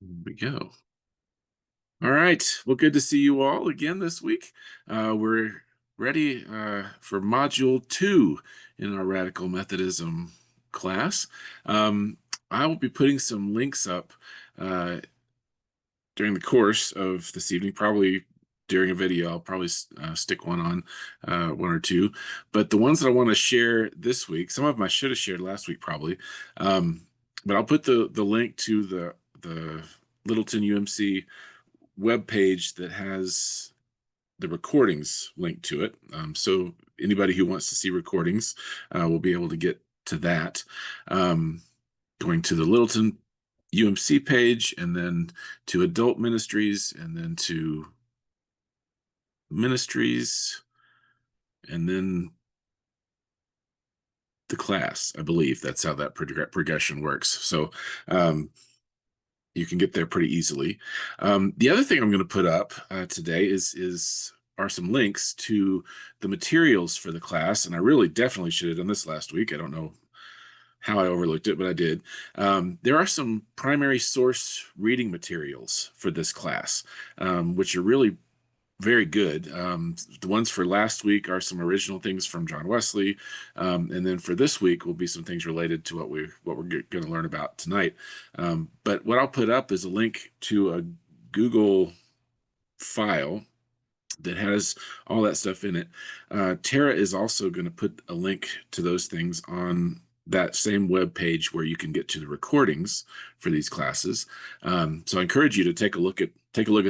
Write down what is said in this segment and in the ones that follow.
There we go. All right. Well, good to see you all again this week. We're ready for Module 2 in our Radical Methodism class. I will be putting some links up uh, during the course of this evening, probably during a video. I'll probably stick one on, one or two. But the ones that I want to share this week, some of them I should have shared last week probably. But I'll put the link to the Littleton UMC web page that has the recordings linked to it. So anybody who wants to see recordings will be able to get to that. Going to the Littleton UMC page, and then to adult ministries, and then to ministries, and then the class. I believe that's how that progression works. So you can get there pretty easily. The other thing I'm going to put up today are some links to the materials for the class, and I really definitely should have done this last week. I don't know how I overlooked it, but I did. There are some primary source reading materials for this class, which are really very good. The ones for last week are some original things from John Wesley, and then for this week will be some things related to what we're going to learn about tonight. But what I'll put up is a link to a Google file that has all that stuff in it. Tara is also going to put a link to those things on that same web page where you can get to the recordings for these classes. So I encourage you to take a look at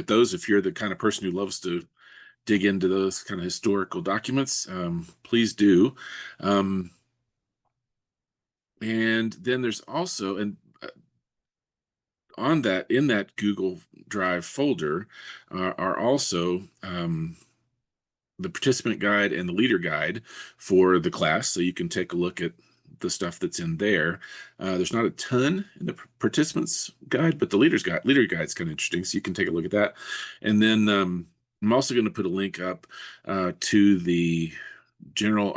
those if you're the kind of person who loves to dig into those kind of historical documents. Please do. And then there's also, and on that, in that Google Drive folder are also the participant guide and the leader guide for the class, so you can take a look at the stuff that's in there. There's not a ton in the participants guide, but the leader guide is kind of interesting, so you can take a look at that. And then I'm also going to put a link up to the General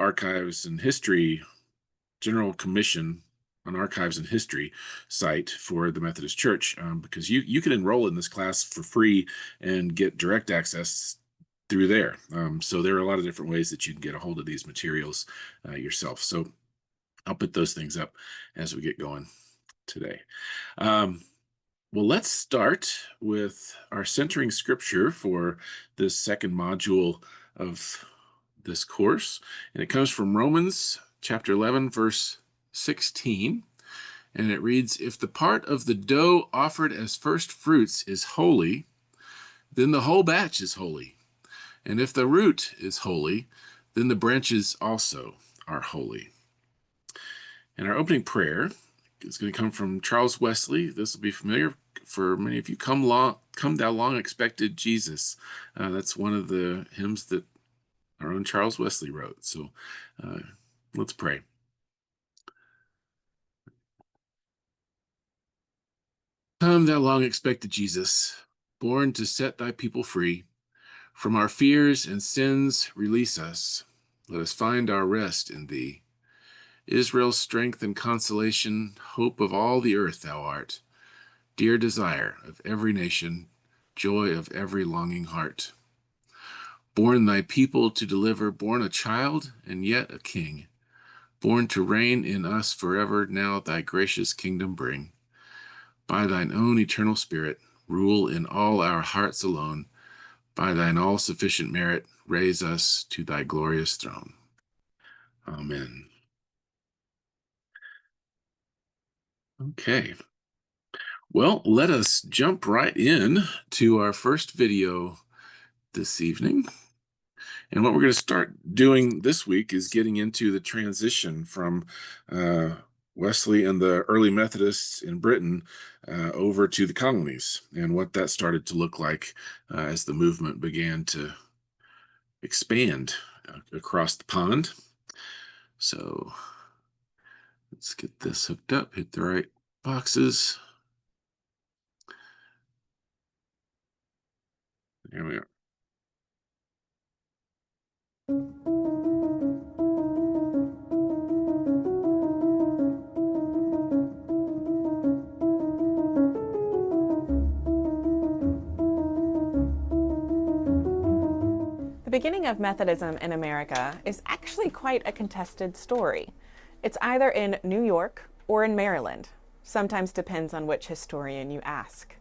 Commission on Archives and History site for the Methodist Church, because you can enroll in this class for free and get direct access through there. So there are a lot of different ways that you can get a hold of these materials yourself. So I'll put those things up as we get going today. Well, let's start with our centering scripture for this second module of this course. And it comes from Romans chapter 11, verse 16. And it reads, "If the part of the dough offered as first fruits is holy, then the whole batch is holy. And if the root is holy, then the branches also are holy." And our opening prayer is going to come from Charles Wesley. This will be familiar for many of you. Come thou long expected Jesus. That's one of the hymns that our own Charles Wesley wrote. So let's pray. Come thou long expected Jesus, born to set thy people free. From our fears and sins release us. Let us find our rest in thee. Israel's strength and consolation, hope of all the earth thou art, dear desire of every nation, joy of every longing heart. Born thy people to deliver, born a child and yet a king, born to reign in us forever, now thy gracious kingdom bring. By thine own eternal spirit, rule in all our hearts alone. By thine all-sufficient merit, raise us to thy glorious throne. Amen. Okay. Well, let us jump right in to our first video this evening. And what we're going to start doing this week is getting into the transition from Wesley and the early Methodists in Britain over to the colonies, and what that started to look like as the movement began to expand across the pond. So let's get this hooked up, hit the right boxes. There we are. beginning of Methodism in America is actually quite a contested story. It's either in New York or in Maryland. Sometimes depends on which historian you ask.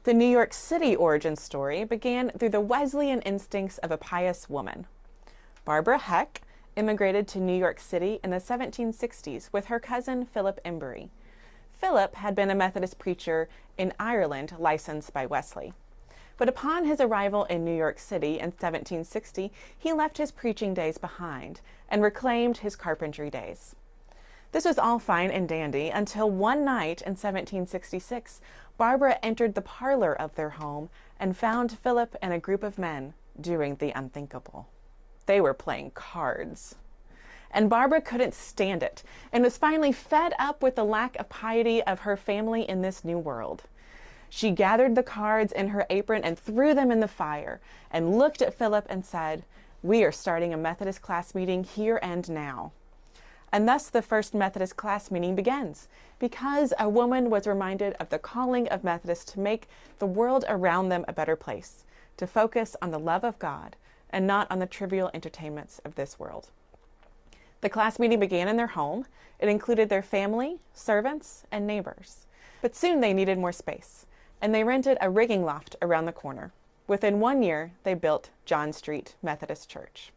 The New York City origin story began through the Wesleyan instincts of a pious woman. Barbara Heck immigrated to New York City in the 1760s with her cousin Philip Embury. Philip had been a Methodist preacher in Ireland licensed by Wesley. But upon his arrival in New York City in 1760, he left his preaching days behind and reclaimed his carpentry days. This was all fine and dandy until one night in 1766, Barbara entered the parlor of their home and found Philip and a group of men doing the unthinkable. They were playing cards. And Barbara couldn't stand it and was finally fed up with the lack of piety of her family in this new world. She gathered the cards in her apron and threw them in the fire and looked at Philip and said, "We are starting a Methodist class meeting here and now." And thus the first Methodist class meeting begins, because a woman was reminded of the calling of Methodists to make the world around them a better place, to focus on the love of God and not on the trivial entertainments of this world. The class meeting began in their home. It included their family, servants, and neighbors. But soon they needed more space, and they rented a rigging loft around the corner. Within 1 year, they built John Street Methodist Church.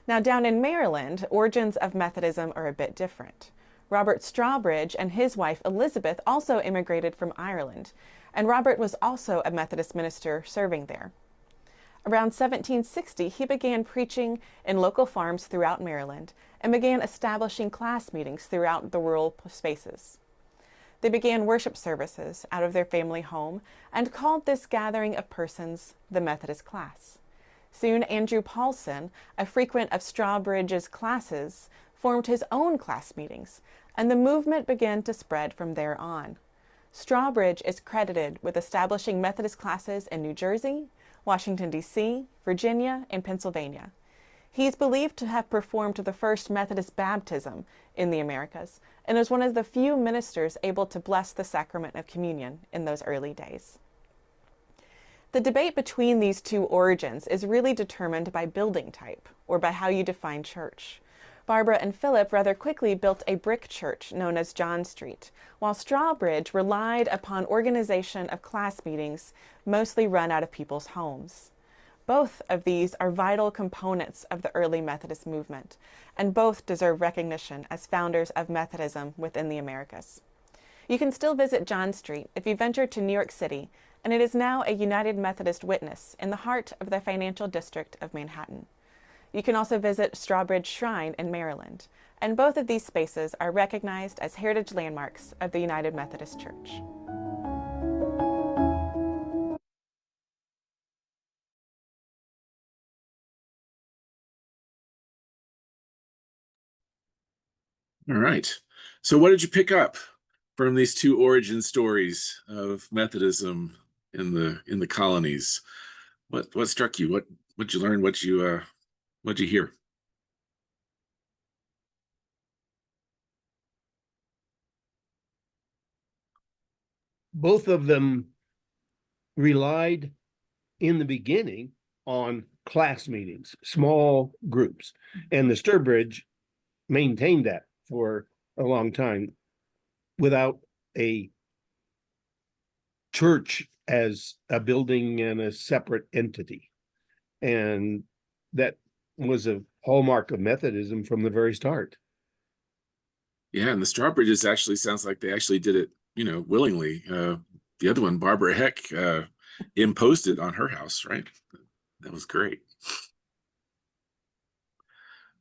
Now, down in Maryland, origins of Methodism are a bit different. Robert Strawbridge and his wife Elizabeth also immigrated from Ireland, and Robert was also a Methodist minister serving there. Around 1760, he began preaching in local farms throughout Maryland and began establishing class meetings throughout the rural spaces. They began worship services out of their family home and called this gathering of persons the Methodist class. Soon, Andrew Paulson, a frequent of Strawbridge's classes, formed his own class meetings, and the movement began to spread from there on. Strawbridge is credited with establishing Methodist classes in New Jersey, Washington, D.C., Virginia, and Pennsylvania. He is believed to have performed the first Methodist baptism in the Americas and is one of the few ministers able to bless the sacrament of communion in those early days. The debate between these two origins is really determined by building type, or by how you define church. Barbara and Philip rather quickly built a brick church known as John Street, while Strawbridge relied upon organization of class meetings mostly run out of people's homes. Both of these are vital components of the early Methodist movement, and both deserve recognition as founders of Methodism within the Americas. You can still visit John Street if you venture to New York City, and it is now a United Methodist witness in the heart of the financial district of Manhattan. You can also visit Strawbridge Shrine in Maryland, and both of these spaces are recognized as heritage landmarks of the United Methodist Church. All right. So what did you pick up from these two origin stories of Methodism in the colonies? What struck you? What'd you learn? What'd you hear? Both of them relied in the beginning on class meetings, small groups, and the Sturbridge maintained that for a long time without a church as a building and a separate entity. And that was a hallmark of Methodism from the very start. Yeah, and the Strawbridges actually sounds like they actually did it, willingly. The other one, Barbara Heck, imposed it on her house, right? That was great.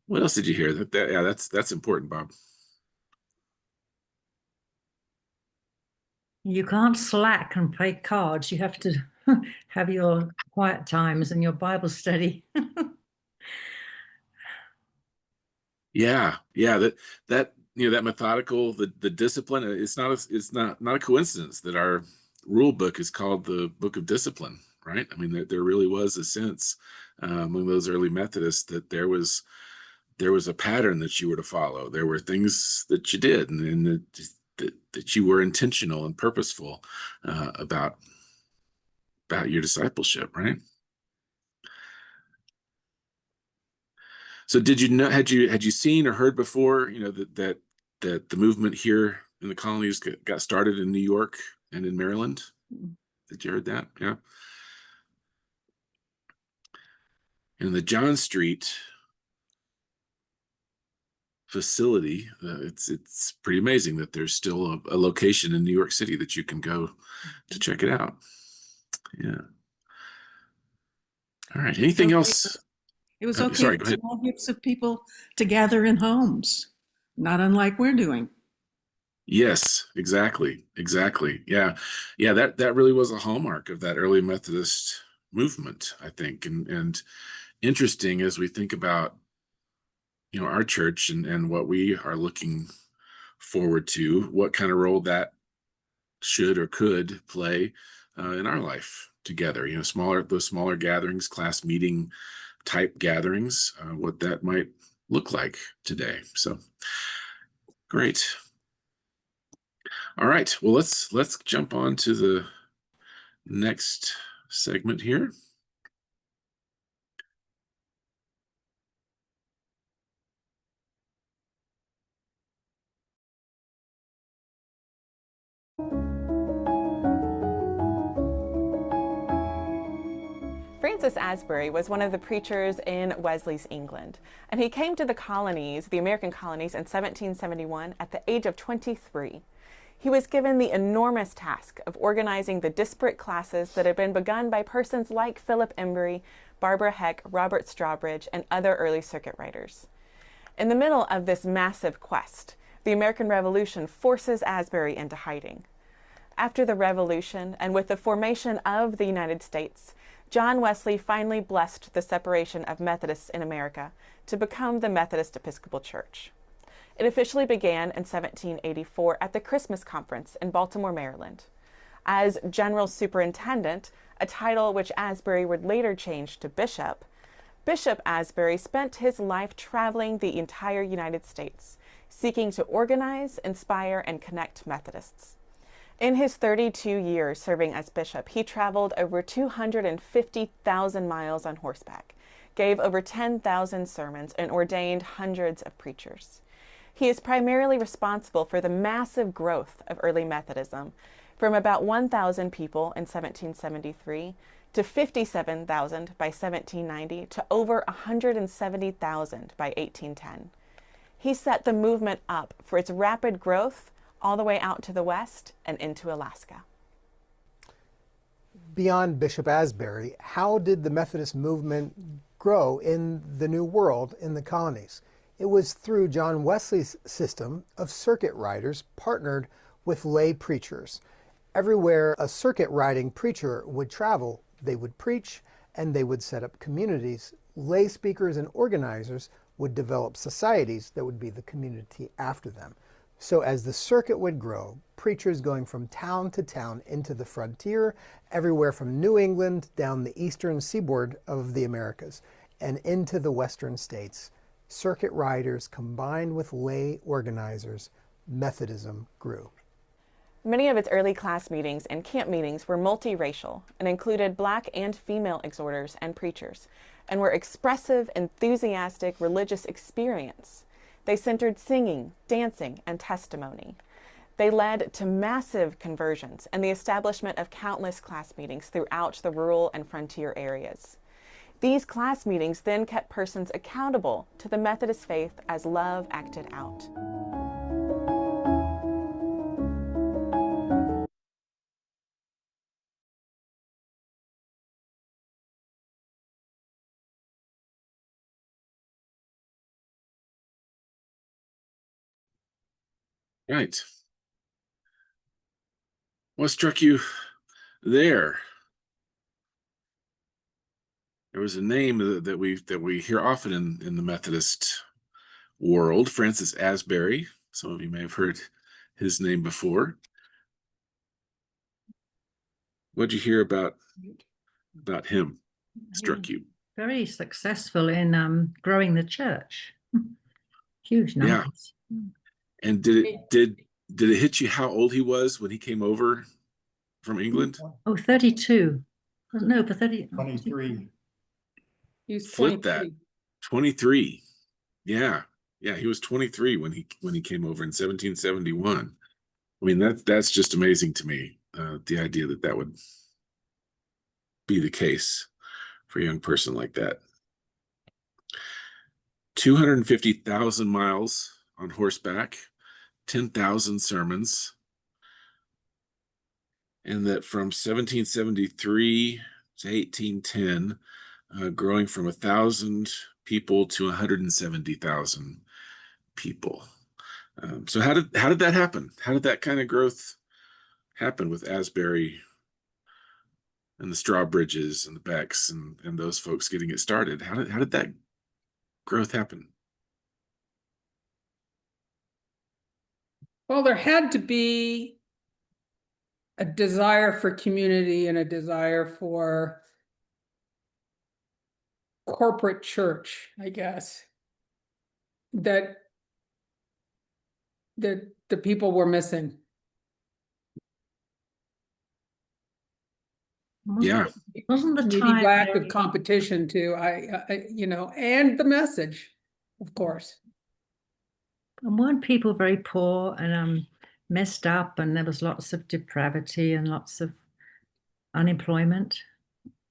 What else did you hear? Yeah, that's important, Bob. You can't slack and play cards. You have to have your quiet times and your Bible study. Yeah, that that methodical, the discipline. It's not a coincidence that our rule book is called the Book of Discipline, right? I mean, there really was a sense among those early Methodists that there was a pattern that you were to follow. There were things that you did, and that you were intentional and purposeful about your discipleship, right? So did you know, had you seen or heard before, that the movement here in the colonies got started in New York and in Maryland? Did you heard that? Yeah. In the John Street facility, it's pretty amazing that there's still a location in New York City that you can go to check it out. Yeah. All right. Anything Okay. else? It was okay Sorry, for go ahead. small groups of people to gather in homes, not unlike we're doing. Yes, exactly. Exactly. Yeah. Yeah, that really was a hallmark of that early Methodist movement, I think. And interesting as we think about, our church and what we are looking forward to, what kind of role that should or could play in our life together. Those smaller gatherings, class meeting type gatherings, what that might look like today. So great. All right. Well, let's jump on to the next segment here. Francis Asbury was one of the preachers in Wesley's England, and he came to the American colonies, in 1771 at the age of 23. He was given the enormous task of organizing the disparate classes that had been begun by persons like Philip Embury, Barbara Heck, Robert Strawbridge, and other early circuit riders. In the middle of this massive quest, the American Revolution forces Asbury into hiding. After the Revolution, and with the formation of the United States, John Wesley finally blessed the separation of Methodists in America to become the Methodist Episcopal Church. It officially began in 1784 at the Christmas Conference in Baltimore, Maryland. As General Superintendent, a title which Asbury would later change to Bishop, Bishop Asbury spent his life traveling the entire United States, seeking to organize, inspire, and connect Methodists. In his 32 years serving as bishop, he traveled over 250,000 miles on horseback, gave over 10,000 sermons, and ordained hundreds of preachers. He is primarily responsible for the massive growth of early Methodism, from about 1,000 people in 1773 to 57,000 by 1790 to over 170,000 by 1810. He set the movement up for its rapid growth all the way out to the west and into Alaska. Beyond Bishop Asbury, how did the Methodist movement grow in the New World in the colonies? It was through John Wesley's system of circuit riders partnered with lay preachers. Everywhere a circuit riding preacher would travel, they would preach and they would set up communities. Lay speakers and organizers would develop societies that would be the community after them. So as the circuit would grow, preachers going from town to town into the frontier, everywhere from New England down the eastern seaboard of the Americas and into the western states, circuit riders combined with lay organizers, Methodism grew. Many of its early class meetings and camp meetings were multiracial and included Black and female exhorters and preachers, and were expressive, enthusiastic religious experience. They centered singing, dancing, and testimony. They led to massive conversions and the establishment of countless class meetings throughout the rural and frontier areas. These class meetings then kept persons accountable to the Methodist faith as love acted out. Right. What struck you there? There was a name that we hear often in the Methodist world, Francis Asbury. Some of you may have heard his name before. What did you hear about him? Struck you? Very successful in growing the church. Huge Yeah. numbers. And did it hit you how old he was when he came over from England? Oh, 32. No, for 30. 23. He's Flip that. 23. Yeah, yeah, he was 23 when he came over in 1771. I mean, that's just amazing to me. The idea that that would be the case for a young person like that. 250,000 miles on horseback, 10,000 sermons, and that from 1773 to 1810, growing from 1,000 people to 170,000 people. So how did that happen? How did that kind of growth happen with Asbury and the Strawbridges and the Becks and those folks getting it started? How did that growth happen? Well, there had to be a desire for community and a desire for corporate church, I guess, that the people were missing. Yeah, Wasn't the Maybe time lack of very- competition too. You know, and the message, of course. and weren't people very poor and messed up, and there was lots of depravity and lots of unemployment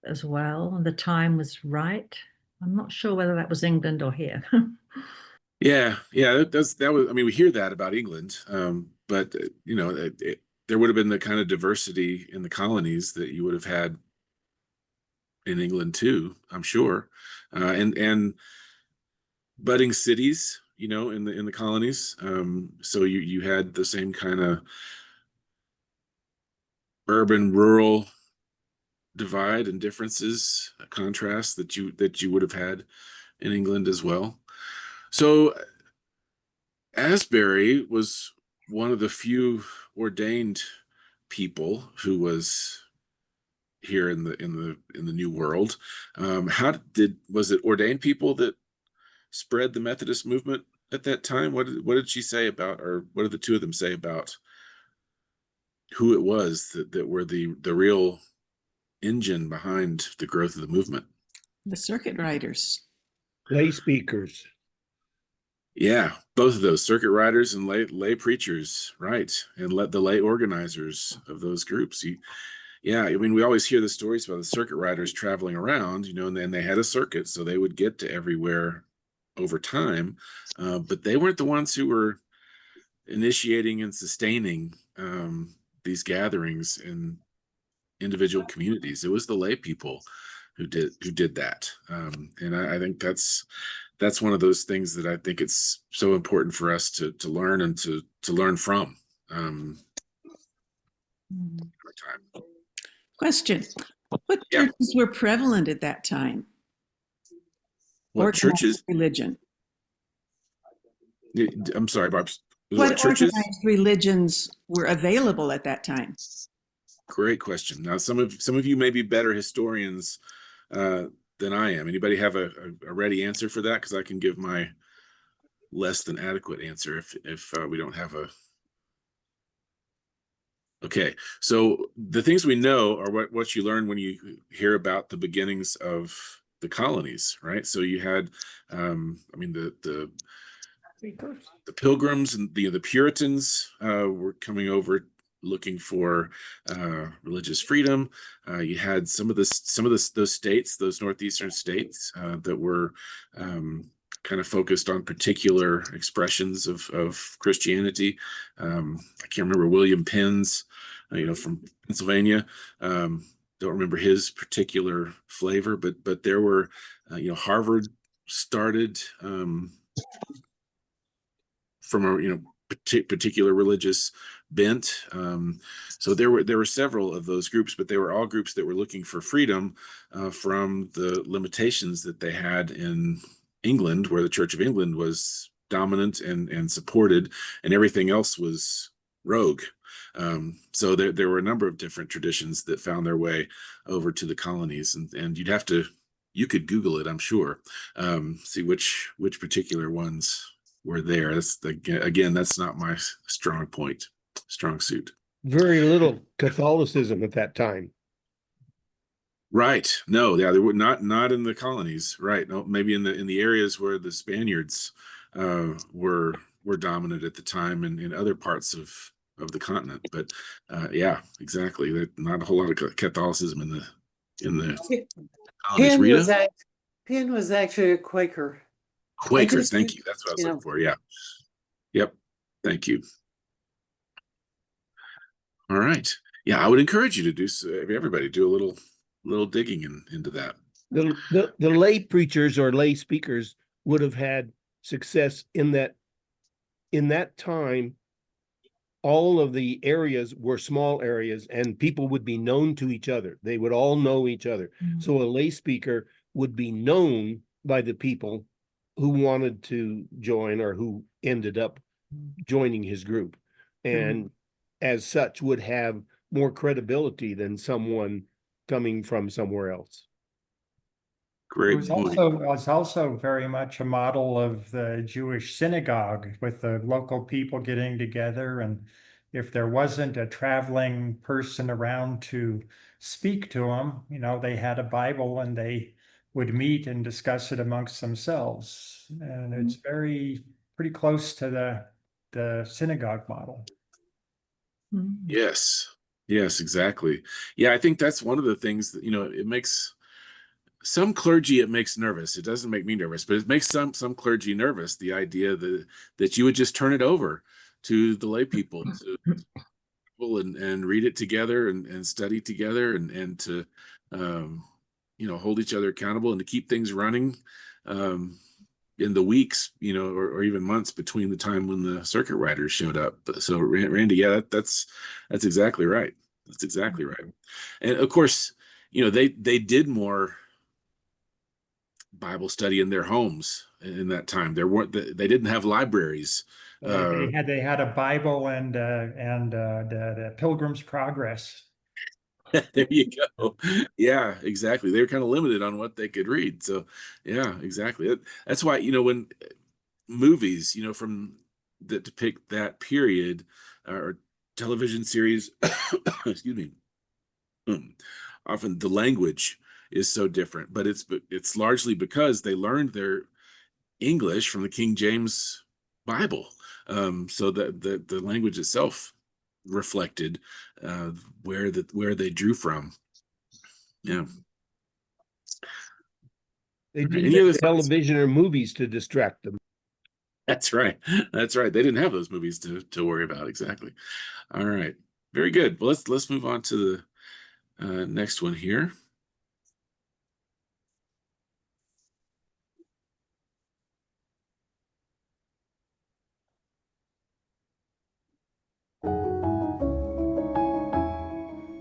as well, and the time was right? I'm not sure whether that was England or here. yeah, yeah. That was. I mean, we hear that about England, but you know, there would have been the kind of diversity in the colonies that you would have had in England too, I'm sure, and budding cities, you know, in the colonies. So you had the same kind of urban rural divide and differences, contrast that you would have had in England as well. So Asbury was one of the few ordained people who was here in the New World. Was it ordained people that spread the Methodist movement at that time? What did she say about, or what did the two of them say about who it was that were the real engine behind the growth of the movement? The circuit riders. Lay speakers. Yeah, both of those, circuit riders and lay preachers, right, and let the lay organizers of those groups. Yeah, I mean, we always hear the stories about the circuit riders traveling around, you know, and then they had a circuit, so they would get to everywhere over time, but they weren't the ones who were initiating and sustaining these gatherings in individual communities. It was the lay people who did that, and I think that's one of those things that I think it's so important for us to learn and to learn from. Over time. Question. What Yeah. churches were prevalent at that time? What Organized churches? religion. I'm sorry, Barb. What Churches? organized religions were available at that time? Great question. Now, some of you may be better historians than I am. Anybody have a ready answer for that? Because I can give my less than adequate answer if we don't have a. Okay, so the things we know are what you learn when you hear about the beginnings of the colonies, right? So you had, I mean, the Pilgrims and the Puritans were coming over looking for religious freedom. You had some of those states, those northeastern states that were kind of focused on particular expressions of Christianity. I can't remember William Penn's, you know, from Pennsylvania. Don't remember his particular flavor, but there were, you know, Harvard started from a, you know, particular religious bent. So there were several of those groups, but they were all groups that were looking for freedom from the limitations that they had in England, where the Church of England was dominant and supported, and everything else was rogue. So there were a number of different traditions that found their way over to the colonies, and you could Google it, I'm sure, see which particular ones were there. Again, that's not my strong suit. Very little Catholicism at that time. Right. No, yeah, they were not in the colonies. Right. No, maybe in the areas where the Spaniards were dominant at the time and in other parts of the continent. But yeah, exactly. Not a whole lot of Catholicism in the colonies. Penn Rita? was Penn was actually a Quaker. Quaker, just, thank you. That's what I was you looking know, for. Yeah. Yep. Thank you. All right. Yeah, I would encourage you to do everybody do a little digging into that. The lay preachers or lay speakers would have had success in that time. All of the areas were small areas and people would be known to each other. They would all know each other. So a lay speaker would be known by the people who wanted to join or who ended up joining his group, and as such would have more credibility than someone coming from somewhere else. Great point. It was also very much a model of the Jewish synagogue, with the local people getting together, and if there wasn't a traveling person around to speak to them, they had a Bible and they would meet and discuss it amongst themselves. And it's pretty close to the synagogue model. Yes. Yes, exactly. Yeah, I think that's one of the things that, it makes some clergy, it makes nervous. It doesn't make me nervous, but it makes some clergy nervous. The idea that you would just turn it over to the lay people and read it together and study together and to hold each other accountable and to keep things running in the weeks, or even months between the time when the circuit riders showed up. So Randy, yeah, that's exactly right. That's exactly right. And of course, they did more Bible study in their homes in that time. They didn't have libraries. They had a Bible and the Pilgrim's Progress. There you go. Yeah, exactly. They were kind of limited on what they could read. So yeah, exactly. That's why, when movies, from that depict that period or television series, excuse me, often the language is so different, but it's largely because they learned their English from the King James Bible. So that the language itself reflected where they drew from. Yeah. They Any didn't other have thoughts? television or movies to distract them. That's right. That's right. They didn't have those movies to worry about. Exactly. All right. Very good. Well, let's move on to the next one here.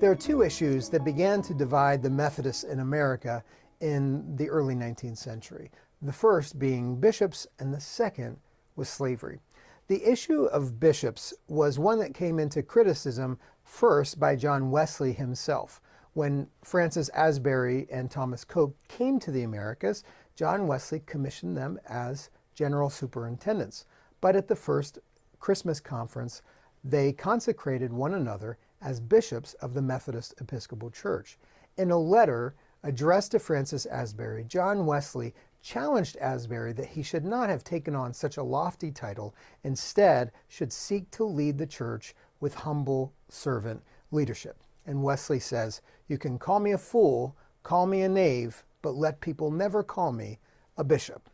There are two issues that began to divide the Methodists in America in the early 19th century. The first being bishops, and the second was slavery. The issue of bishops was one that came into criticism first by John Wesley himself. When Francis Asbury and Thomas Coke came to the Americas, John Wesley commissioned them as general superintendents. But at the first Christmas conference, they consecrated one another as bishops of the Methodist Episcopal Church. In a letter addressed to Francis Asbury, John Wesley challenged Asbury that he should not have taken on such a lofty title, instead should seek to lead the church with humble servant leadership. And Wesley says, "You can call me a fool, call me a knave, but let people never call me a bishop."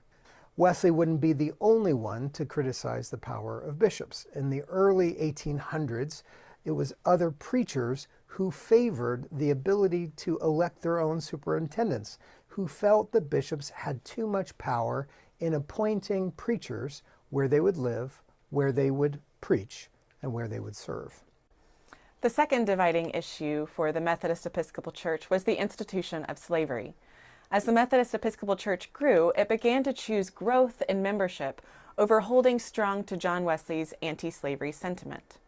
Wesley wouldn't be the only one to criticize the power of bishops. In the early 1800s, it was other preachers who favored the ability to elect their own superintendents, who felt the bishops had too much power in appointing preachers where they would live, where they would preach, and where they would serve. The second dividing issue for the Methodist Episcopal Church was the institution of slavery. As the Methodist Episcopal Church grew, it began to choose growth in membership over holding strong to John Wesley's anti-slavery sentiment.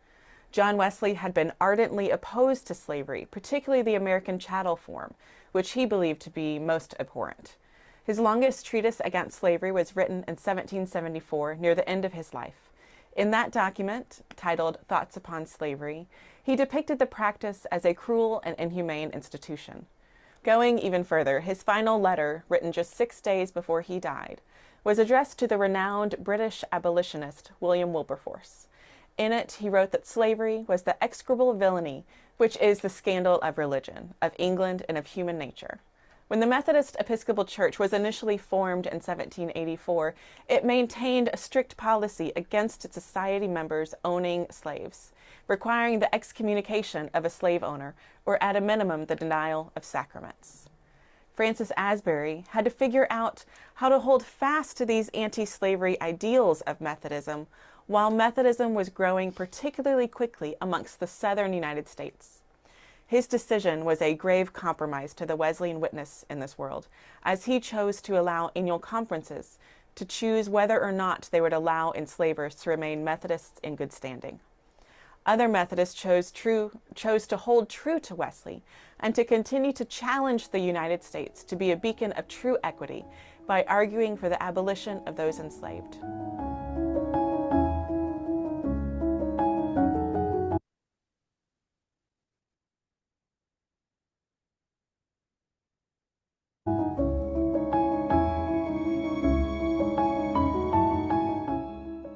John Wesley had been ardently opposed to slavery, particularly the American chattel form, which he believed to be most abhorrent. His longest treatise against slavery was written in 1774, near the end of his life. In that document, titled Thoughts Upon Slavery, he depicted the practice as a cruel and inhumane institution. Going even further, his final letter, written just 6 days before he died, was addressed to the renowned British abolitionist William Wilberforce. In it, he wrote that slavery was the execrable villainy which is the scandal of religion, of England, and of human nature. When the Methodist Episcopal Church was initially formed in 1784, it maintained a strict policy against its society members owning slaves, requiring the excommunication of a slave owner, or at a minimum, the denial of sacraments. Francis Asbury had to figure out how to hold fast to these anti-slavery ideals of Methodism while Methodism was growing particularly quickly amongst the southern United States. His decision was a grave compromise to the Wesleyan witness in this world, as he chose to allow annual conferences to choose whether or not they would allow enslavers to remain Methodists in good standing. Other Methodists chose to hold true to Wesley and to continue to challenge the United States to be a beacon of true equity by arguing for the abolition of those enslaved.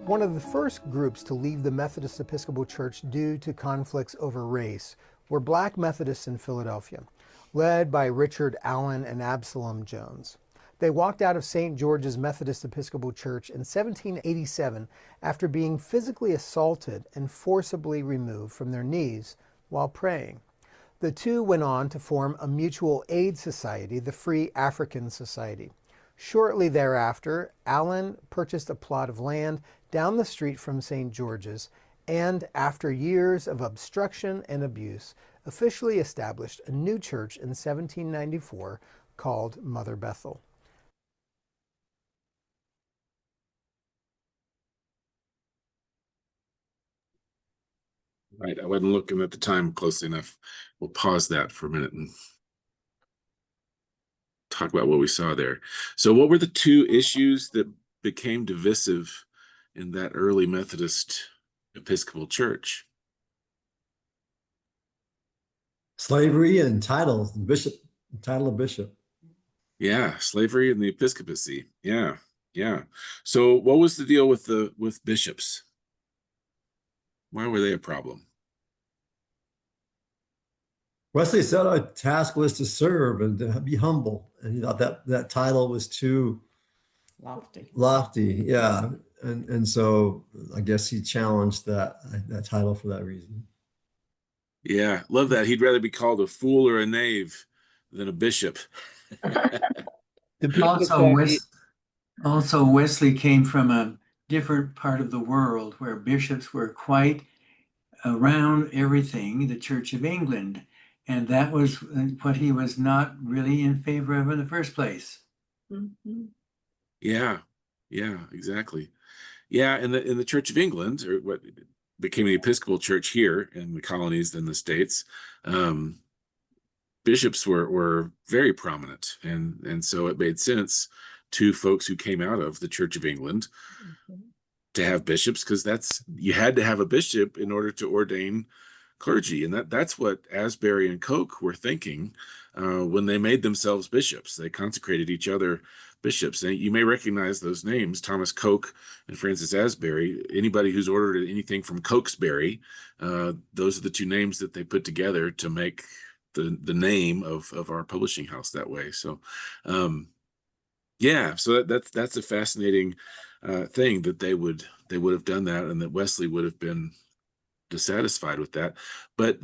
One of the first groups to leave the Methodist Episcopal Church due to conflicts over race were Black Methodists in Philadelphia, led by Richard Allen and Absalom Jones. They walked out of St. George's Methodist Episcopal Church in 1787 after being physically assaulted and forcibly removed from their knees while praying. The two went on to form a mutual aid society, the Free African Society. Shortly thereafter, Allen purchased a plot of land down the street from St. George's and, after years of obstruction and abuse, officially established a new church in 1794 called Mother Bethel. Right, I wasn't looking at the time closely enough. We'll pause that for a minute and talk about what we saw there. So what were the two issues that became divisive in that early Methodist Episcopal Church? Slavery and title, bishop, title of bishop. Yeah, slavery and the episcopacy. Yeah, yeah. So what was the deal with bishops? Why were they a problem? Wesley said our task was to serve and to be humble, and he thought that title was too lofty. Yeah, and so I guess he challenged that title for that reason. Yeah, love that. He'd rather be called a fool or a knave than a bishop. Also, Wesley came from a different part of the world where bishops were quite around everything, the Church of England. And that was what he was not really in favor of in the first place. Mm-hmm. Yeah, exactly. Yeah, in the Church of England, or what became the Episcopal Church here in the colonies in the States, bishops were very prominent, and so it made sense to folks who came out of the Church of England to have bishops, because you had to have a bishop in order to ordain clergy, and that's what Asbury and Coke were thinking when they made themselves bishops. They consecrated each other bishops. And you may recognize those names: Thomas Coke and Francis Asbury. Anybody who's ordered anything from Cokesbury, those are the two names that they put together to make the name of our publishing house that way. So yeah, so that's a fascinating thing that they would have done that, and that Wesley would have been dissatisfied with that. But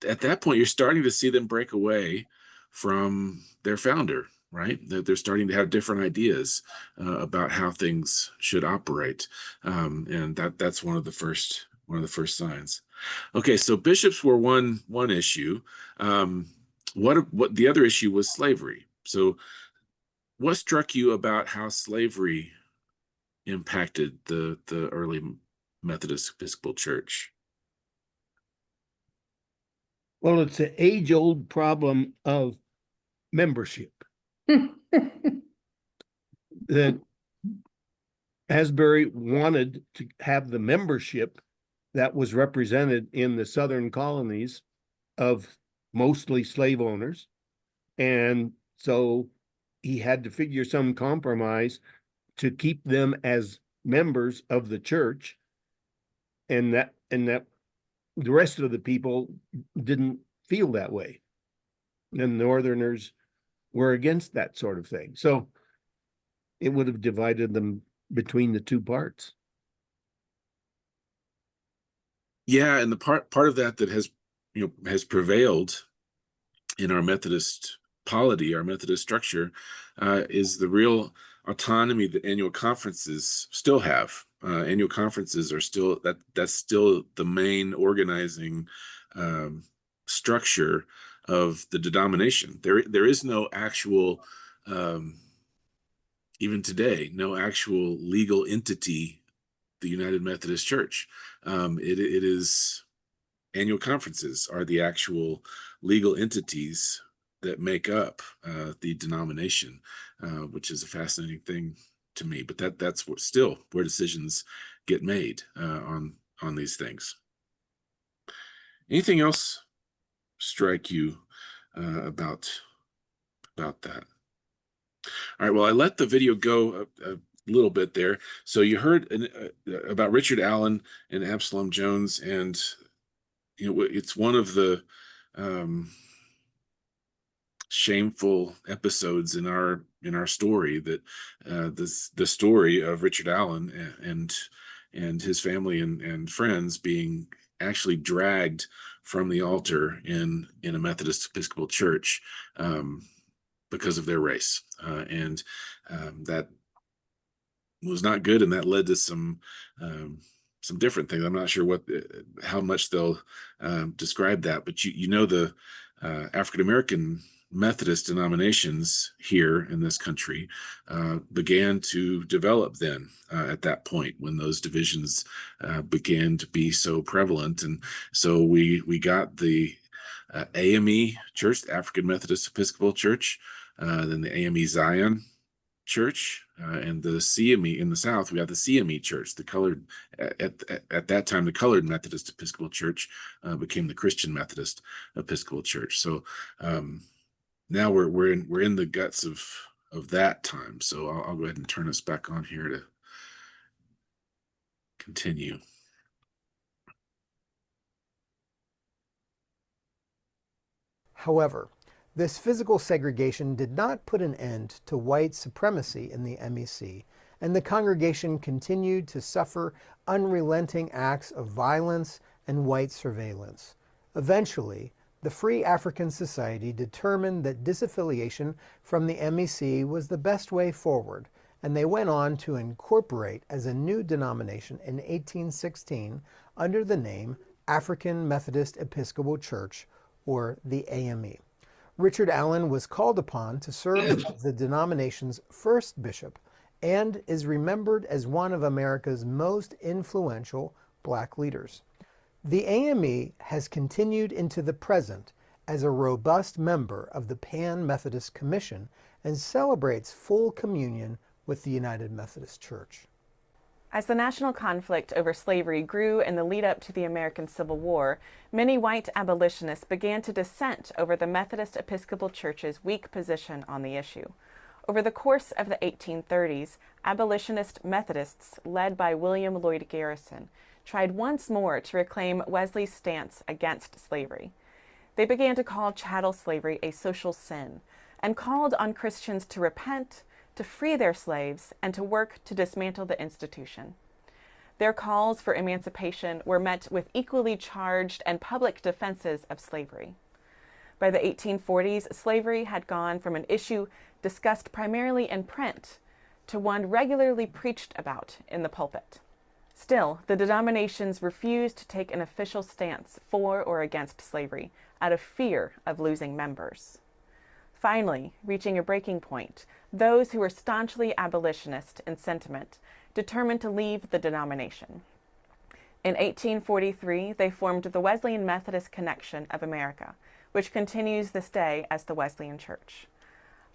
at that point, you're starting to see them break away from their founder, right? They're starting to have different ideas about how things should operate, and that's one of the first signs. Okay, so bishops were one issue. What the other issue was slavery. So what struck you about how slavery impacted the early Methodist Episcopal Church? Well, it's an age-old problem of membership. That Asbury wanted to have the membership that was represented in the southern colonies of mostly slave owners, And so he had to figure some compromise to keep them as members of the church, and that the rest of the people didn't feel that way. And Northerners were against that sort of thing. So it would have divided them between the two parts. Yeah, and the part of that has prevailed in our Methodist polity, our Methodist structure, is the real autonomy that annual conferences still have. Annual conferences are still that's still the main organizing structure of the denomination. There is no actual, even today, no actual legal entity, the United Methodist Church. It is annual conferences are the actual legal entities that make up the denomination, which is a fascinating thing to me. But that's still where decisions get made on these things. Anything else strike you about that? All right. Well, I let the video go a little bit there. So you heard about Richard Allen and Absalom Jones, and it's one of the shameful episodes in our story that the story of Richard Allen and his family and friends being actually dragged from the altar in a Methodist Episcopal church because of their race, and that was not good, and that led to some different things. I'm not sure how much they'll describe that, but the African American Methodist denominations here in this country began to develop then at that point when those divisions began to be so prevalent. And so we got the AME Church, the African Methodist Episcopal Church, then the AME Zion Church, and the CME in the South. We got the CME Church, the colored at that time the colored Methodist Episcopal Church became the Christian Methodist Episcopal Church. So now we're in the guts of that time. So I'll go ahead and turn us back on here to continue. However, this physical segregation did not put an end to white supremacy in the MEC, and the congregation continued to suffer unrelenting acts of violence and white surveillance. Eventually, the Free African Society determined that disaffiliation from the MEC was the best way forward, and they went on to incorporate as a new denomination in 1816 under the name African Methodist Episcopal Church, or the AME. Richard Allen was called upon to serve as the denomination's first bishop and is remembered as one of America's most influential black leaders. The AME has continued into the present as a robust member of the Pan-Methodist Commission and celebrates full communion with the United Methodist Church. As the national conflict over slavery grew in the lead up to the American Civil War, many white abolitionists began to dissent over the Methodist Episcopal Church's weak position on the issue. Over the course of the 1830s, abolitionist Methodists, led by William Lloyd Garrison, tried once more to reclaim Wesley's stance against slavery. They began to call chattel slavery a social sin and called on Christians to repent, to free their slaves, and to work to dismantle the institution. Their calls for emancipation were met with equally charged and public defenses of slavery. By the 1840s, slavery had gone from an issue discussed primarily in print to one regularly preached about in the pulpit. Still, the denominations refused to take an official stance for or against slavery out of fear of losing members. Finally, reaching a breaking point, those who were staunchly abolitionist in sentiment determined to leave the denomination. In 1843, they formed the Wesleyan Methodist Connection of America, which continues this day as the Wesleyan Church.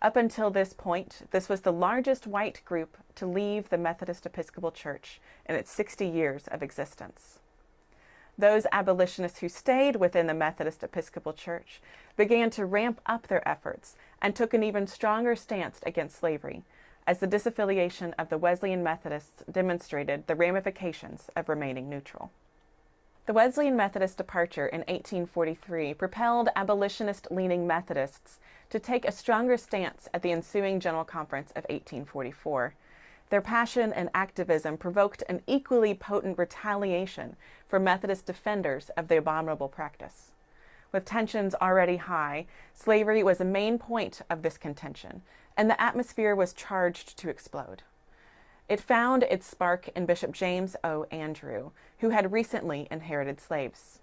Up until this point, this was the largest white group to leave the Methodist Episcopal Church in its 60 years of existence. Those abolitionists who stayed within the Methodist Episcopal Church began to ramp up their efforts and took an even stronger stance against slavery, as the disaffiliation of the Wesleyan Methodists demonstrated the ramifications of remaining neutral. The Wesleyan Methodist departure in 1843 propelled abolitionist-leaning Methodists to take a stronger stance at the ensuing General Conference of 1844. Their passion and activism provoked an equally potent retaliation for Methodist defenders of the abominable practice. With tensions already high, slavery was a main point of this contention, and the atmosphere was charged to explode. It found its spark in Bishop James O. Andrew, who had recently inherited slaves.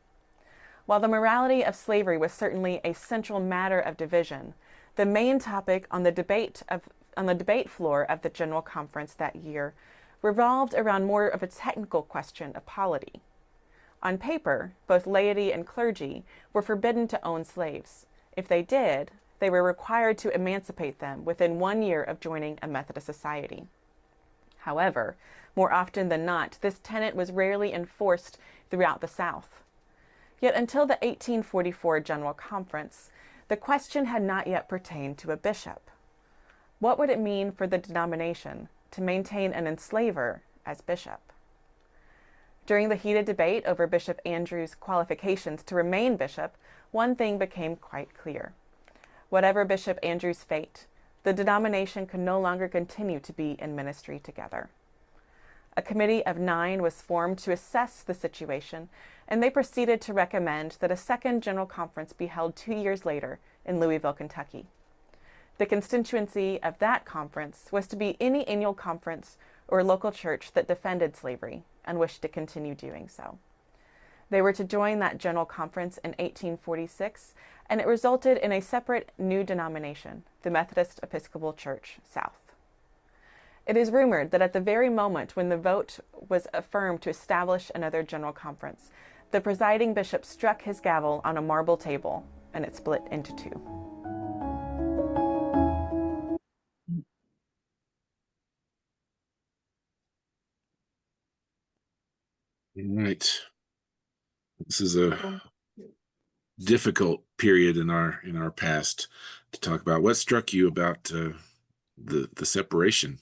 While the morality of slavery was certainly a central matter of division, the main topic on the debate floor of the General Conference that year revolved around more of a technical question of polity. On paper, both laity and clergy were forbidden to own slaves. If they did, they were required to emancipate them within 1 year of joining a Methodist society. However, more often than not, this tenet was rarely enforced throughout the South. Yet until the 1844 General Conference, the question had not yet pertained to a bishop. What would it mean for the denomination to maintain an enslaver as bishop? During the heated debate over Bishop Andrew's qualifications to remain bishop, one thing became quite clear. Whatever Bishop Andrew's fate, the denomination could no longer continue to be in ministry together. A committee of 9 was formed to assess the situation, and they proceeded to recommend that a second General Conference be held 2 years later in Louisville, Kentucky. The constituency of that conference was to be any annual conference or local church that defended slavery and wished to continue doing so. They were to join that General Conference in 1846, and it resulted in a separate new denomination, the Methodist Episcopal Church South. It is rumored that at the very moment when the vote was affirmed to establish another General Conference, the presiding bishop struck his gavel on a marble table, and it split into 2. Right. This is a difficult period in our past to talk about. What struck you about the separation?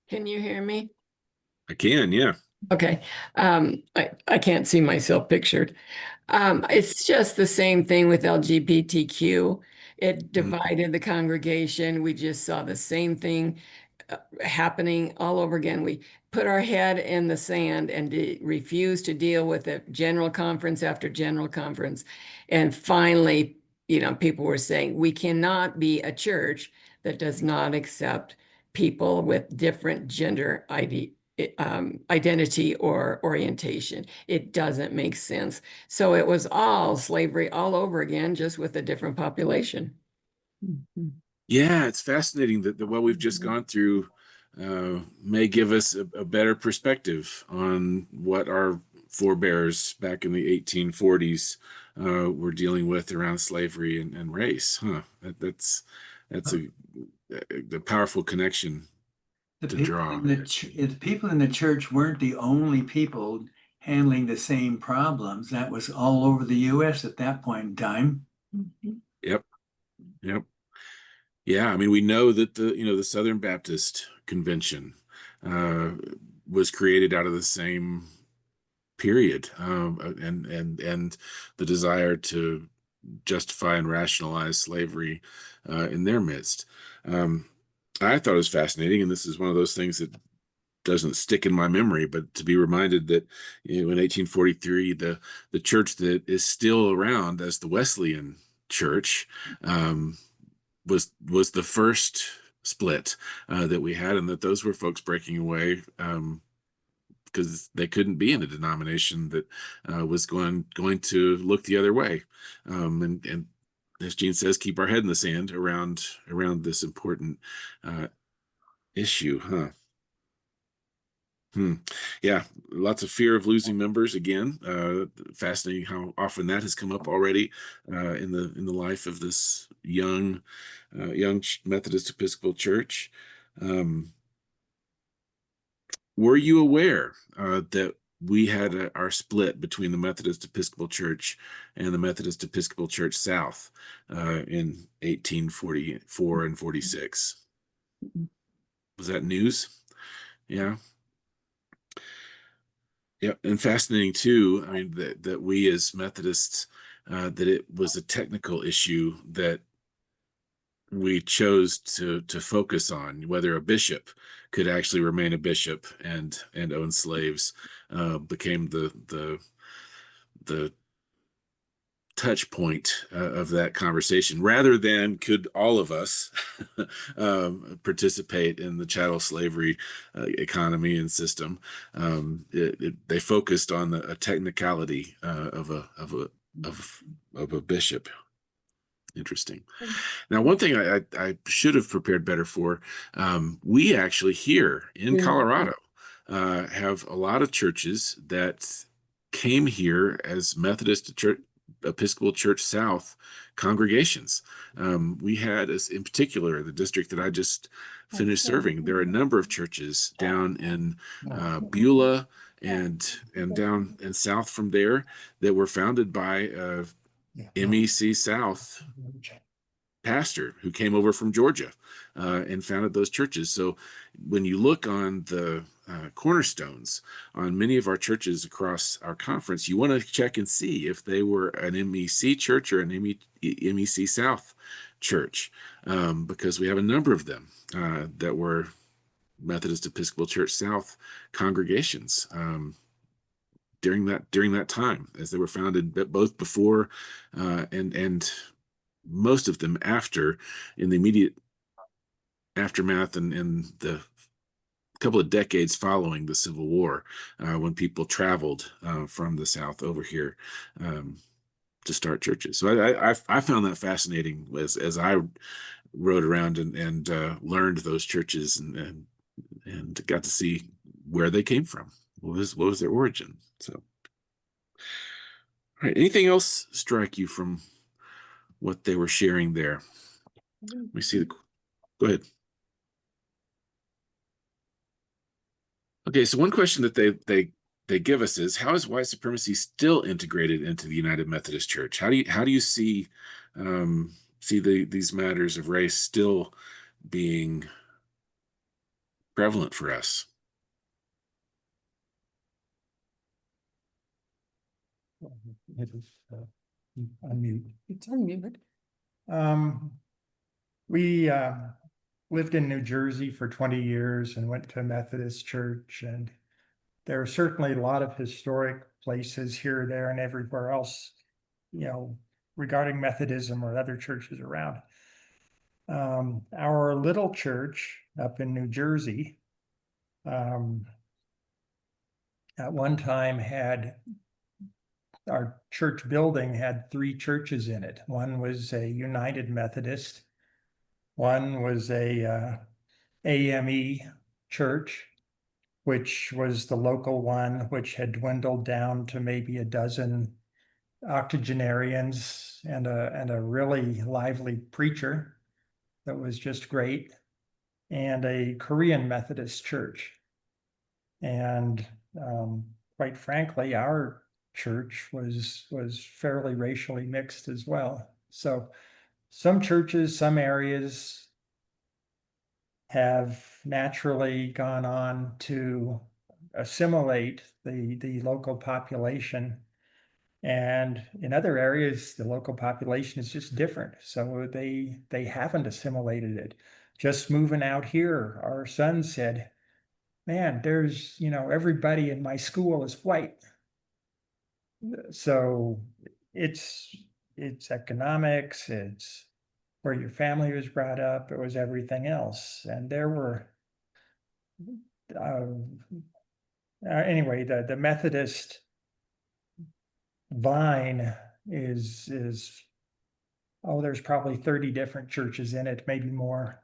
Can you hear me? I can, yeah. Okay. I can't see myself pictured. It's just the same thing with LGBTQ. It divided the congregation. We just saw the same thing happening all over again. We put our head in the sand and refused to deal with it. General conference after general conference. And finally, people were saying, we cannot be a church that does not accept people with different gender identity or orientation. It doesn't make sense. So it was all slavery all over again, just with a different population. Yeah, it's fascinating that what we've just gone through may give us a better perspective on what our forebears back in the 1840s were dealing with around slavery and race. That's a powerful connection to draw. The people in the church weren't the only people handling the same problems. That was all over the U.S. at that point in time. Yep. Yeah, I mean, we know that the Southern Baptist Convention was created out of the same period, and the desire to justify and rationalize slavery in their midst. I thought it was fascinating, and this is one of those things that doesn't stick in my memory, but to be reminded that in 1843, the church that is still around as the Wesleyan Church was the first split that we had, and that those were folks breaking away because they couldn't be in a denomination that was going to look the other way, and as Gene says, keep our head in the sand around this important issue. Yeah, lots of fear of losing members again. Fascinating how often that has come up already in the life of this young Methodist Episcopal Church. were you aware that we had our split between the Methodist Episcopal Church and the Methodist Episcopal Church South in 1844 and 46? Was that news? Yeah. Yeah, and fascinating too. I mean, that we as Methodists, that it was a technical issue that we chose to focus on, whether a bishop could actually remain a bishop and own slaves, became the touch point of that conversation, rather than could all of us participate in the chattel slavery economy and system. They focused on a technicality of a bishop. Interesting. Now, one thing I should have prepared better for, we actually here in Colorado have a lot of churches that came here as Methodist Church, Episcopal Church South congregations. We had, as in particular, the district that I just finished serving, there are a number of churches down in Beulah and down and south from there that were founded by MEC South pastor who came over from Georgia and founded those churches. So when you look on the cornerstones on many of our churches across our conference, you want to check and see if they were an MEC church or an MEC South church, because we have a number of them that were Methodist Episcopal Church South congregations during that time, as they were founded both before and most of them after, in the immediate aftermath and the couple of decades following the Civil War, when people traveled from the South over here to start churches. So I found that fascinating as I rode around and learned those churches and got to see where they came from. What was their origin? So, all right. Anything else strike you from what they were sharing there? Let me see. Go ahead. Okay, so one question that they give us is, how is white supremacy still integrated into the United Methodist Church? How do you see these matters of race still being prevalent for us? It is unmute. It's unmuted. We lived in New Jersey for 20 years and went to a Methodist church, and there are certainly a lot of historic places here, there, and everywhere else, regarding Methodism or other churches around. Our little church up in New Jersey at one time our church building had 3 churches in it. One was a United Methodist, one was a AME church, which was the local one, which had dwindled down to maybe a dozen octogenarians and a really lively preacher that was just great, and a Korean Methodist church. And quite frankly, our church was fairly racially mixed as well. So some churches, some areas have naturally gone on to assimilate the local population. And in other areas, the local population is just different. So they haven't assimilated it. Just moving out here, our son said, man, there's, everybody in my school is white. So it's economics, it's where your family was brought up, it was everything else. And there were, anyway, the Methodist vine is there's probably 30 different churches in it, maybe more,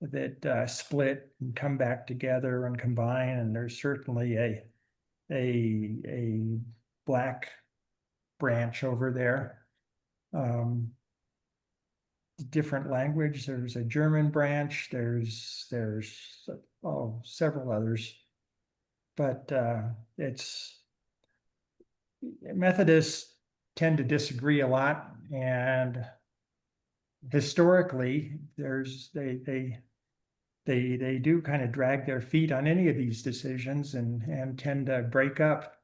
that split and come back together and combine. And there's certainly a Black branch over there. Different language. There's a German branch. There's several others. but Methodists tend to disagree a lot, and historically they do kind of drag their feet on any of these decisions and tend to break up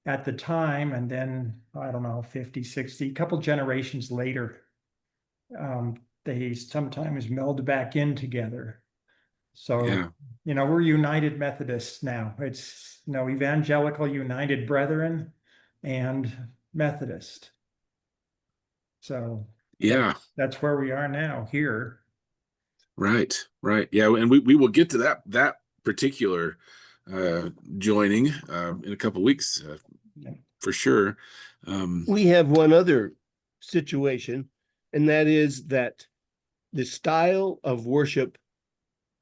at the time, and then I don't know, 50, 60, a couple generations later, they sometimes meld back in together. So, Yeah. We're United Methodists now. It's, Evangelical United Brethren and Methodist. So Yeah. that's where we are now here. Right. Yeah, and we will get to that particular joining in a couple weeks for sure. We have one other situation, and that is that the style of worship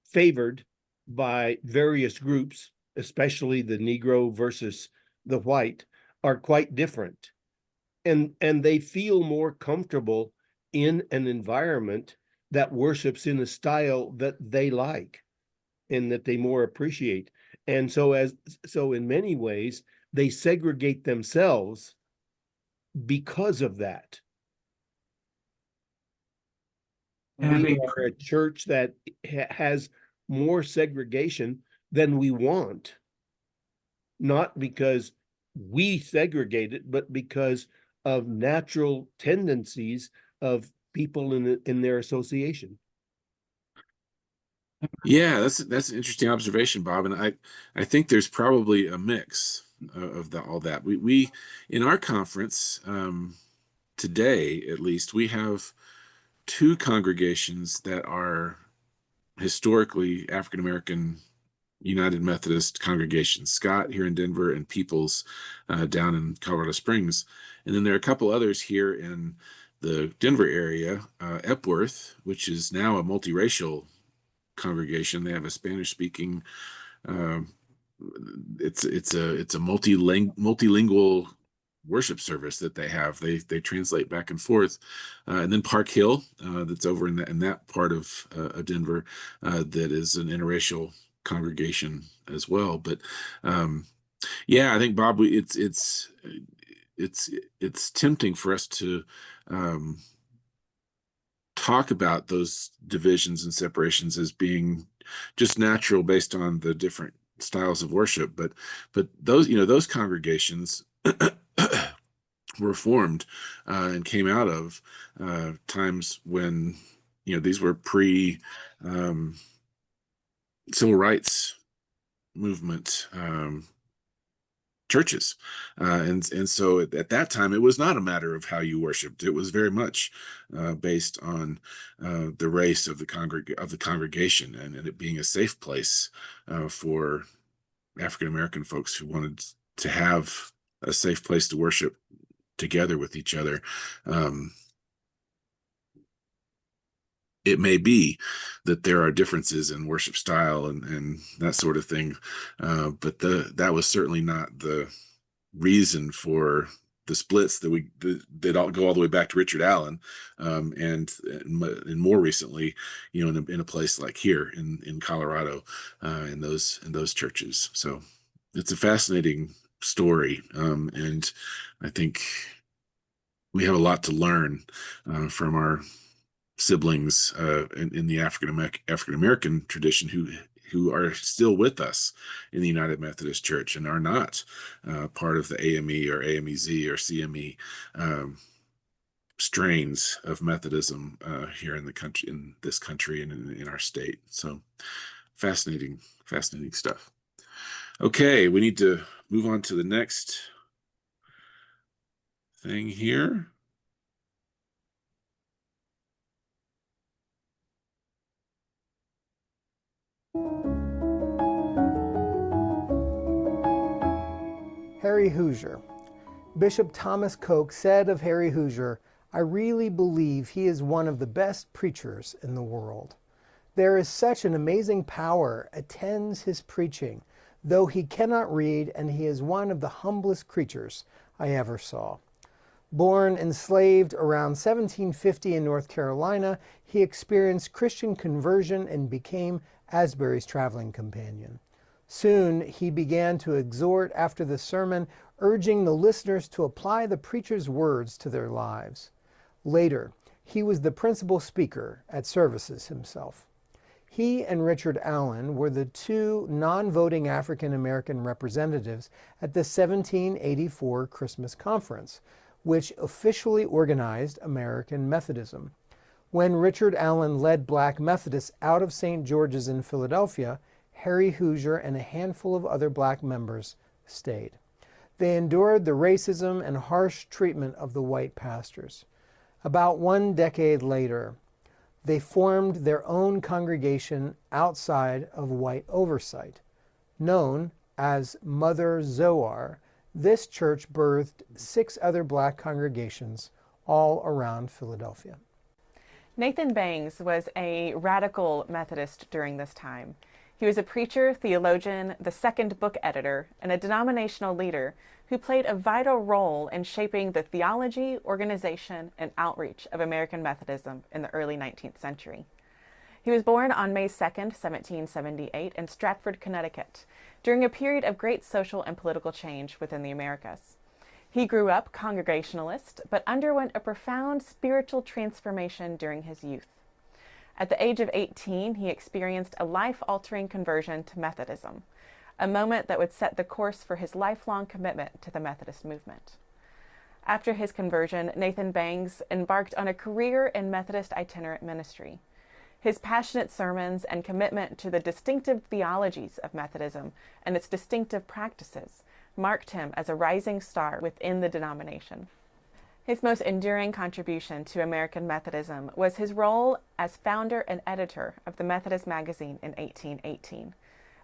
favored by various groups, especially the Negro versus the white, are quite different. And they feel more comfortable in an environment that worships in a style that they like and that they more appreciate. And so in many ways, they segregate themselves because of that. We are a church that has more segregation than we want, not because we segregate it, but because of natural tendencies of people in their association. Yeah, that's an interesting observation, Bob, and I think there's probably a mix of all that. We in our conference today, at least, we have two congregations that are historically African American United Methodist congregations, Scott here in Denver and Peoples down in Colorado Springs. And then there are a couple others here in the Denver area, Epworth, which is now a multiracial congregation. They have a Spanish-speaking, it's a multilingual worship service that they have. They translate back and forth, and then Park Hill, that's over in that part of Denver, that is an interracial congregation as well. But yeah, I think, Bob, it's tempting for us to talk about those divisions and separations as being just natural based on the different styles of worship, but those congregations were formed and came out of times when these were pre civil rights movement churches, and so at that time it was not a matter of how you worshiped. It was very much based on the race of the congregation and it being a safe place for African American folks who wanted to have a safe place to worship together with each other. It may be that there are differences in worship style and that sort of thing, but that was certainly not the reason for the splits that all go all the way back to Richard Allen, and more recently, in a place like here in Colorado, in those churches. So it's a fascinating story, and I think we have a lot to learn from our siblings in the African American tradition who are still with us in the United Methodist Church and are not part of the AME or AMEZ or CME strains of Methodism here in this country and in our state. So fascinating stuff. Okay, we need to move on to the next thing here. Harry Hoosier. Bishop Thomas Coke said of Harry Hoosier, "I really believe he is one of the best preachers in the world. There is such an amazing power attends his preaching, though he cannot read, and he is one of the humblest creatures I ever saw." Born enslaved around 1750 in North Carolina, he experienced Christian conversion and became Asbury's traveling companion. Soon he began to exhort after the sermon, urging the listeners to apply the preacher's words to their lives. Later, he was the principal speaker at services himself. He and Richard Allen were the two non-voting African American representatives at the 1784 Christmas Conference, which officially organized American Methodism. When Richard Allen led Black Methodists out of St. George's in Philadelphia, Harry Hoosier and a handful of other black members stayed. They endured the racism and harsh treatment of the white pastors. About 1 decade later, they formed their own congregation outside of white oversight. Known as Mother Zoar, this church birthed 6 other black congregations all around Philadelphia. Nathan Bangs was a radical Methodist during this time. He was a preacher, theologian, the second book editor, and a denominational leader who played a vital role in shaping the theology, organization, and outreach of American Methodism in the early 19th century. He was born on May 2nd, 1778, in Stratford, Connecticut, during a period of great social and political change within the Americas. He grew up Congregationalist, but underwent a profound spiritual transformation during his youth. At the age of 18, he experienced a life-altering conversion to Methodism, a moment that would set the course for his lifelong commitment to the Methodist movement. After his conversion, Nathan Bangs embarked on a career in Methodist itinerant ministry. His passionate sermons and commitment to the distinctive theologies of Methodism and its distinctive practices marked him as a rising star within the denomination. His most enduring contribution to American Methodism was his role as founder and editor of the Methodist magazine in 1818.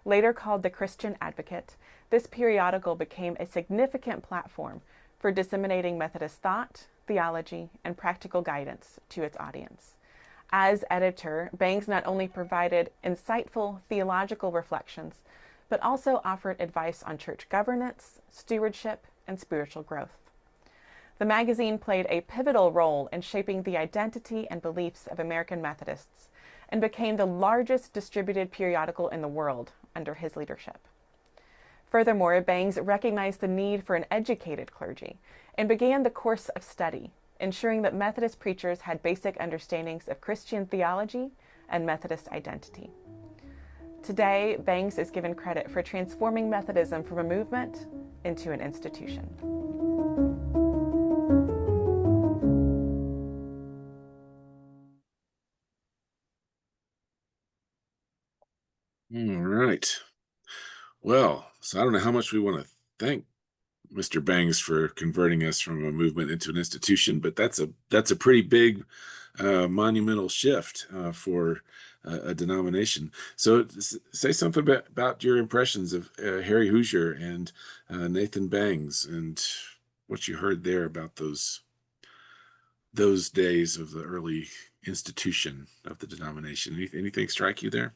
Later called the Christian Advocate, this periodical became a significant platform for disseminating Methodist thought, theology, and practical guidance to its audience. As editor, Bangs not only provided insightful theological reflections, but also offered advice on church governance, stewardship, and spiritual growth. The magazine played a pivotal role in shaping the identity and beliefs of American Methodists and became the largest distributed periodical in the world under his leadership. Furthermore, Bangs recognized the need for an educated clergy and began the course of study, ensuring that Methodist preachers had basic understandings of Christian theology and Methodist identity. Today, Bangs is given credit for transforming Methodism from a movement into an institution. All right. Well, so I don't know how much we want to thank Mr. Bangs for converting us from a movement into an institution, but that's a pretty big monumental shift for a denomination. So say something about your impressions of Harry Hoosier and Nathan Bangs and what you heard there about those days of the early institution of the denomination. Anything strike you there?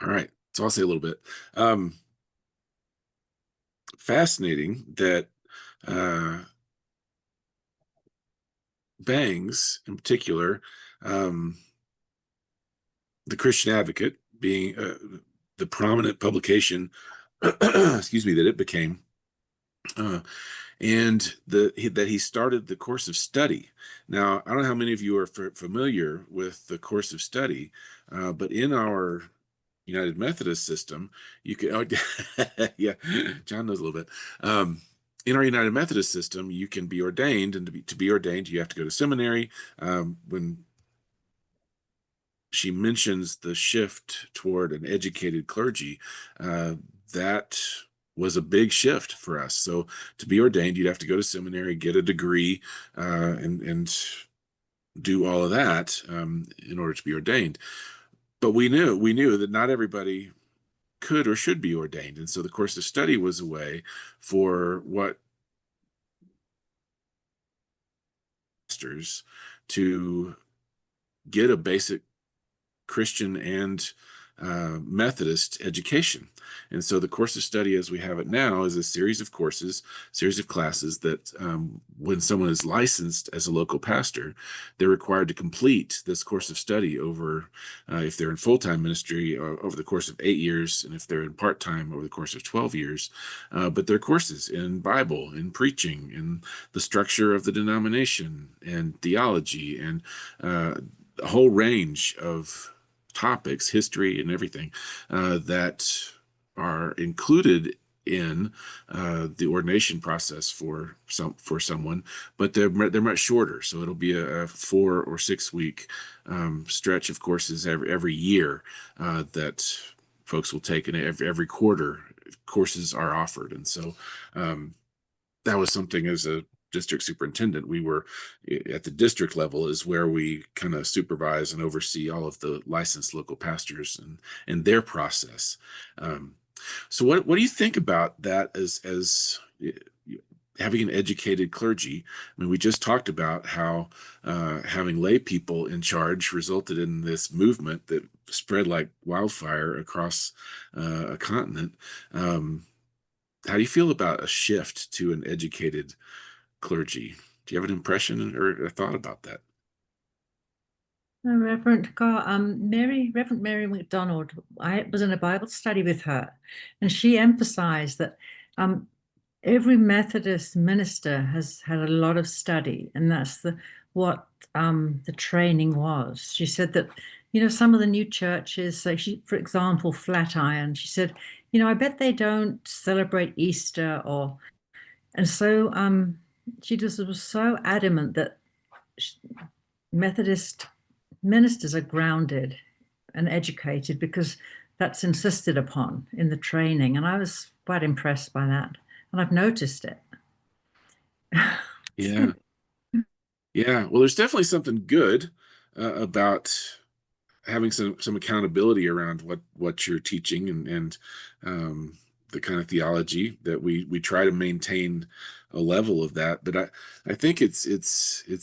All right. So I'll say a little bit. Fascinating that Bangs, in particular, the Christian Advocate being the prominent publication, excuse me, that it became, and that he started the course of study. Now, I don't know how many of you are familiar with the course of study, but in our United Methodist system, you can, yeah, John knows a little bit. In our United Methodist system, you can be ordained, and to be ordained, you have to go to seminary. When she mentions the shift toward an educated clergy, that was a big shift for us. So to be ordained, you'd have to go to seminary, get a degree, and do all of that in order to be ordained. But we knew that not everybody could or should be ordained. And so the course of study was a way for what pastors to get a basic Christian and Methodist education. And so the course of study as we have it now is a series of courses, series of classes that when someone is licensed as a local pastor, they're required to complete this course of study over, if they're in full-time ministry, over the course of 8 years, and if they're in part-time, over the course of 12 years. But they're courses in Bible, in preaching, in the structure of the denomination, and theology, and a whole range of topics, history, and everything that are included in the ordination process for someone, but they're much shorter. So it'll be a 4 or 6 week stretch of courses every year that folks will take, and every quarter courses are offered. And so that was something, as a district superintendent, we were at the district level is where we kind of supervise and oversee all of the licensed local pastors and their process. So what do you think about that as having an educated clergy? I mean, we just talked about how having lay people in charge resulted in this movement that spread like wildfire across a continent. How do you feel about a shift to an educated clergy? Do you have an impression or a thought about that? Reverend Carr, Reverend Mary McDonald, I was in a Bible study with her, and she emphasized that every Methodist minister has had a lot of study, and that's what the training was. She said that, some of the new churches, so for example, Flatiron, she said, I bet they don't celebrate Easter and so she just was so adamant that Methodist ministers are grounded and educated because that's insisted upon in the training. And I was quite impressed by that. And I've noticed it. Yeah. Yeah. Well, there's definitely something good about having some accountability around what you're teaching and the kind of theology that we try to maintain a level of that. But I think it's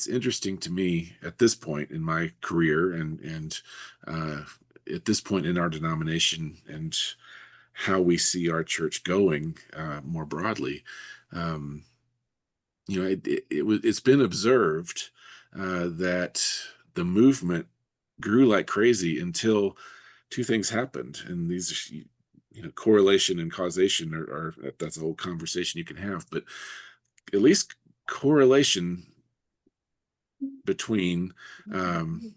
interesting to me at this point in my career and at this point in our denomination and how we see our church going more broadly. It's been observed that the movement grew like crazy until two things happened, and these are, correlation and causation are that's a whole conversation you can have, but at least correlation between when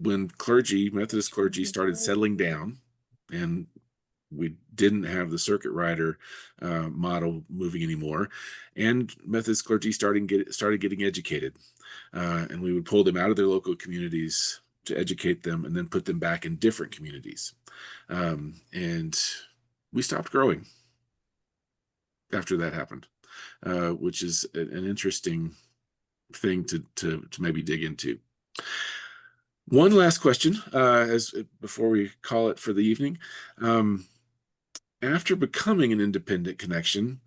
Methodist clergy started settling down, and we didn't have the circuit rider model moving anymore, and Methodist clergy started getting educated, and we would pull them out of their local communities to educate them and then put them back in different communities. And we stopped growing after that happened, which is an interesting thing to maybe dig into. One last question before we call it for the evening. After becoming an independent connection,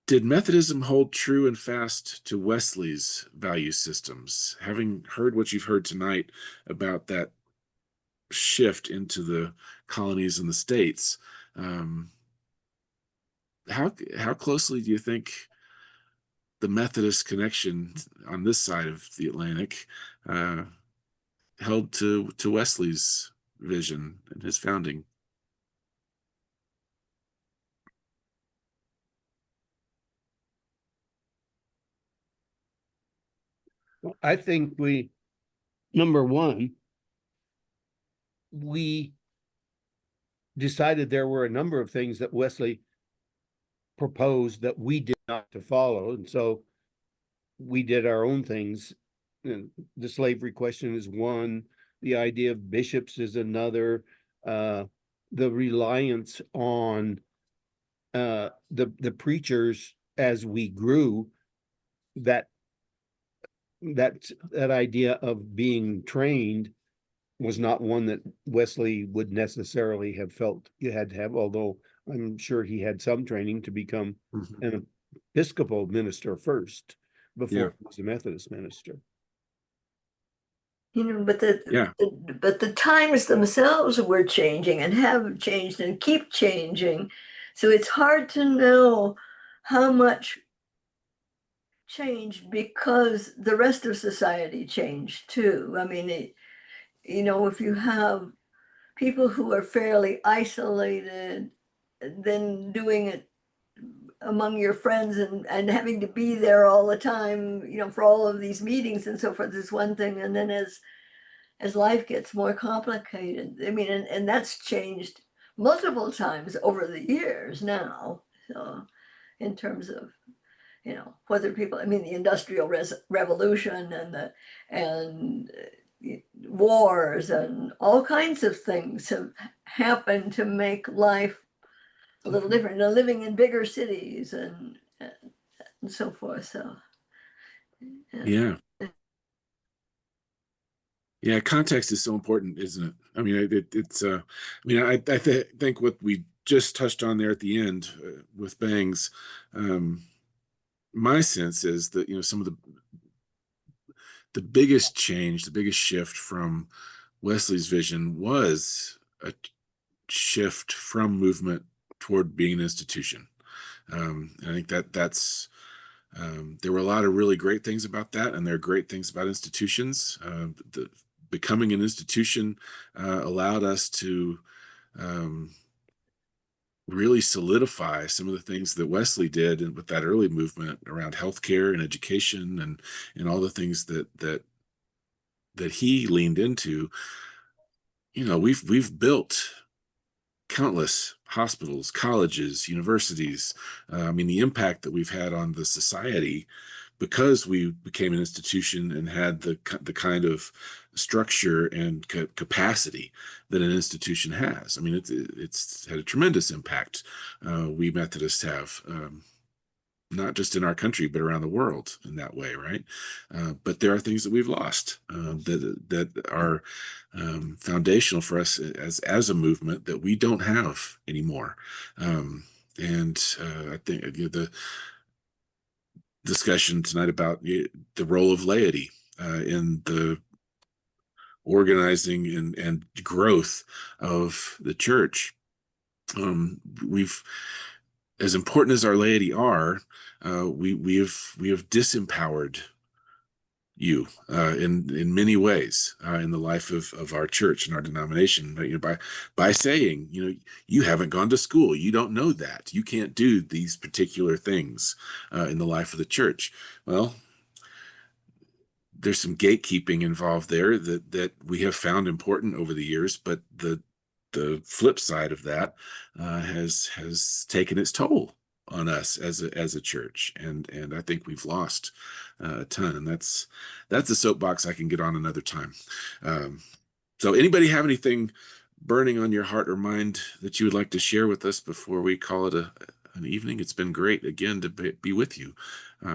did Methodism hold true and fast to Wesley's value systems? Having heard what you've heard tonight about that shift into the colonies and the states, how closely do you think the Methodist connection on this side of the Atlantic held to Wesley's vision and his founding? I think number one, we decided there were a number of things that Wesley proposed that we did not to follow. And so we did our own things. And the slavery question is one, the idea of bishops is another, the reliance on the preachers as we grew, that idea of being trained was not one that Wesley would necessarily have felt you had to have, although I'm sure he had some training to become an Episcopal minister first before he was a Methodist minister. but Yeah. but the times themselves were changing and have changed and keep changing. So it's hard to know how much changed because the rest of society changed too. I mean, if you have people who are fairly isolated, then doing it among your friends and having to be there all the time, for all of these meetings and so forth is one thing. And then as life gets more complicated, I mean, and that's changed multiple times over the years now. So in terms of, whether people, I mean, the Industrial Revolution and wars and all kinds of things have happened to make life a little different. Living in bigger cities and so forth. So Yeah. Yeah, context is so important, isn't it? I mean, I think what we just touched on there at the end with Bangs, my sense is that, some of the biggest change, the biggest shift from Wesley's vision was a shift from movement toward being an institution. I think that's there were a lot of really great things about that, and there are great things about institutions. Becoming an institution allowed us to really solidify some of the things that Wesley did and with that early movement around healthcare and education and all the things that he leaned into. We've built countless hospitals, colleges, universities. I mean, the impact that we've had on the society because we became an institution and had the kind of structure and capacity that an institution has. I mean, it's had a tremendous impact. We Methodists have. Not just in our country, but around the world in that way, right? But there are things that we've lost that are foundational for us as a movement that we don't have anymore. I think the discussion tonight about the role of laity in the organizing and growth of the church. We've, as important as our laity are, we have disempowered you in many ways in the life of our church and our denomination. By saying, you haven't gone to school, you don't know that, you can't do these particular things in the life of the church. Well, there's some gatekeeping involved there that we have found important over the years, but the flip side of that has taken its toll on us as a church, and I think we've lost a ton, and that's a soapbox I can get on another time. So anybody have anything burning on your heart or mind that you would like to share with us before we call it an evening? It's been great again to be with you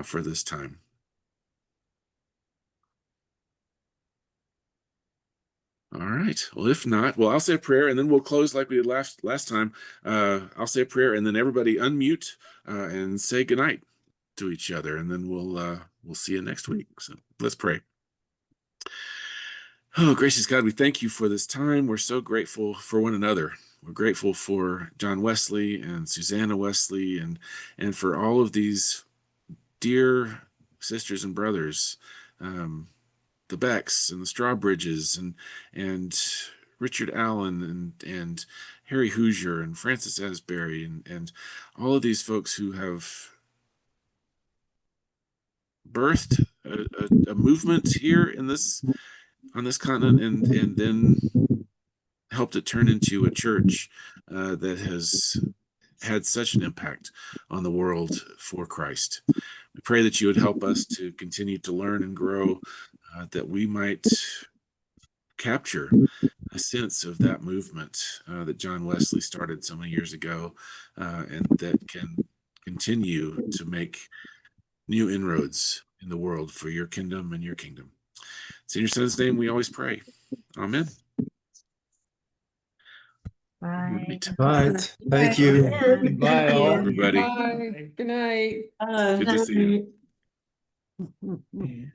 for this time. All right. Well, if not, I'll say a prayer and then we'll close like we did last time. I'll say a prayer and then everybody unmute and say goodnight to each other, and then we'll see you next week. So let's pray. Oh, gracious God, we thank you for this time. We're so grateful for one another. We're grateful for John Wesley and Susanna Wesley and for all of these dear sisters and brothers. The Becks and the Strawbridges and Richard Allen and Harry Hoosier and Francis Asbury and all of these folks who have birthed a movement here on this continent and then helped it turn into a church that has had such an impact on the world for Christ. We pray that you would help us to continue to learn and grow, that we might capture a sense of that movement that John Wesley started so many years ago, and that can continue to make new inroads in the world for your kingdom and your kingdom. It's in your son's name we always pray. Amen. Bye. Right. Thank you. Goodbye, all. Everybody. Bye. Good night. Good to see you.